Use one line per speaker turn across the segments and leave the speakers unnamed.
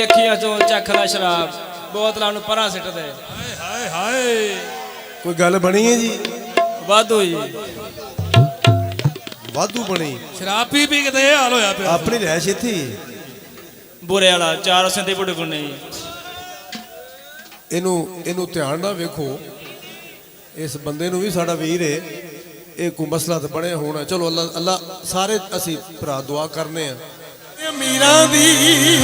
ਅੱਖੀਆਂ ਚੋਂ ਚੱਖ ਲੈ ਸ਼ਰਾਬ ਬੋਤਲਾਂ ਨੂੰ ਪਰਾਂ ਸਿੱਟ ਦੇ।
ਹਾਏ ਹਾਏ
ਕੋਈ ਗੱਲ ਬਣੀ ਹੈ ਜੀ?
ਵਾਧੂ ਜੀ
ਵਾਧੂ ਬਣੀ।
ਸ਼ਰਾਬ ਪੀ ਪੀ ਕੇ ਤੇ ਇਹ ਹਾਲ ਹੋਇਆ ਪਿਆ।
ਆਪਣੀ ਰਹਿਸ਼ ਇੱਥੇ ਹੀ।
ਬੁਰੇ ਵਾਲਾ 4 ਸਿੰਧੀ ਬੁੱਢੇ ਗੁੰਨੇ।
ਇਹਨੂੰ ਧਿਆਨ ਨਾਲ ਵੇਖੋ। ਇਸ ਬੰਦੇ ਨੂੰ ਵੀ ਸਾਡਾ ਵੀਰ ਹੈ। ਇਹ ਕੋਈ ਮਸਲਾ ਤਾਂ ਬਣਿਆ ਹੋਣਾ। ਚਲੋ ਅੱਲਾ ਸਾਰੇ ਅਸੀਂ ਭਰਾ ਦੁਆ ਕਰਨੇ ਆ। ਅਮੀਰਾਂ ਦੀ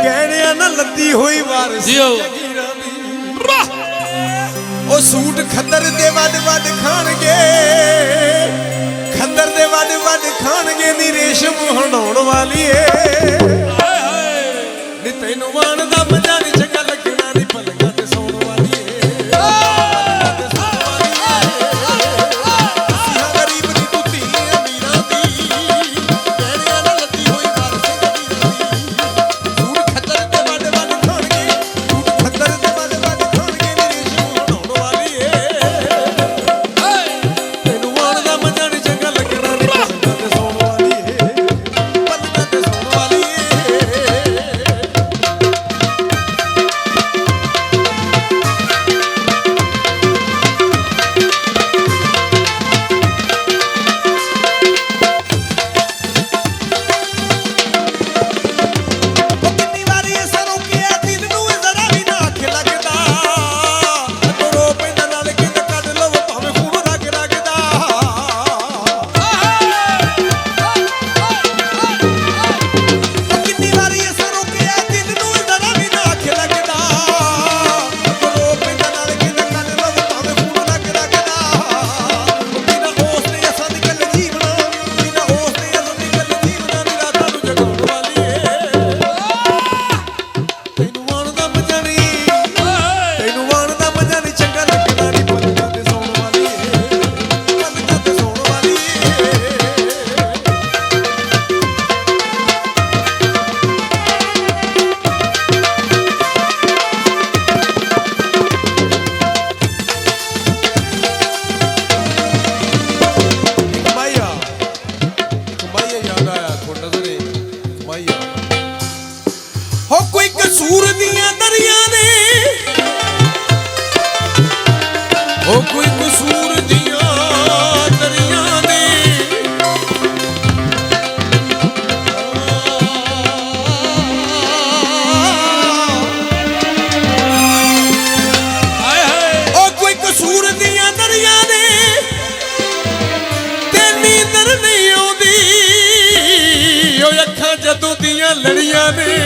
ਗਹਿਣਿਆਂ ਨਾਲ ਲੱਦੀ ਹੋਈ ਵਾਰਸ ਜਗੀਰਾਂ ਦੀ। ਉਹ ਸੂਟ ਖੱਦਰ ਦੇ ਵੱਡ ਵੱਡ ਖਾਣਗੇ, ਖੱਦਰ ਦੇ ਵੱਡ ਵੱਡ ਖਾਣਗੇ ਨੀ ਰੇਸ਼ਮ ਹੰਡਾਉਣ ਵਾਲੀਏ। ਨੀ ਤੈਨੂੰ ਵਾਣ ਦਾ ਮਜ਼ਾ ਨੀ ਚੰਗਾ ਲੱਗਣਾ ਨੀ ਪਲਕਾਂ ਤੇ ਸੌਣ ਵਾਲੀਏ। ਕਸੂਰ ਦੀਆਂ ਦਰਿਆ ਨੇ, ਉਹ ਕੋਈ ਕਸੂਰ ਦੀਆਂ ਦਰਿਆ ਨੇ।
ਹਾਏ ਹਾਏ
ਉਹ ਕੋਈ ਕਸੂਰ ਦੀਆਂ ਦਰਿਆ ਨੇ ਤੇ ਨੀਂਦਰ ਨਹੀਂ ਆਉਂਦੀ। ਉਹ ਅੱਖਾਂ ਜਦੋਂ ਦੀਆਂ ਲੜੀਆਂ ਨੇ।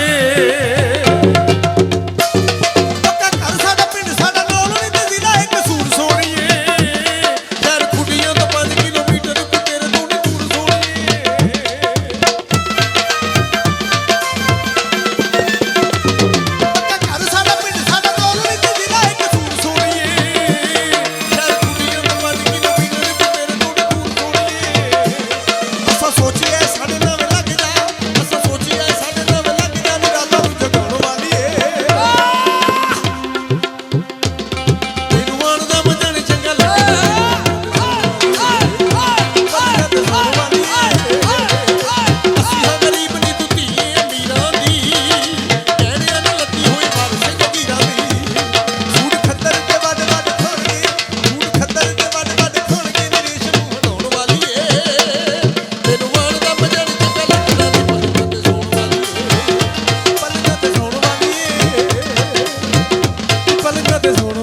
ਤੇ ਸੋਣ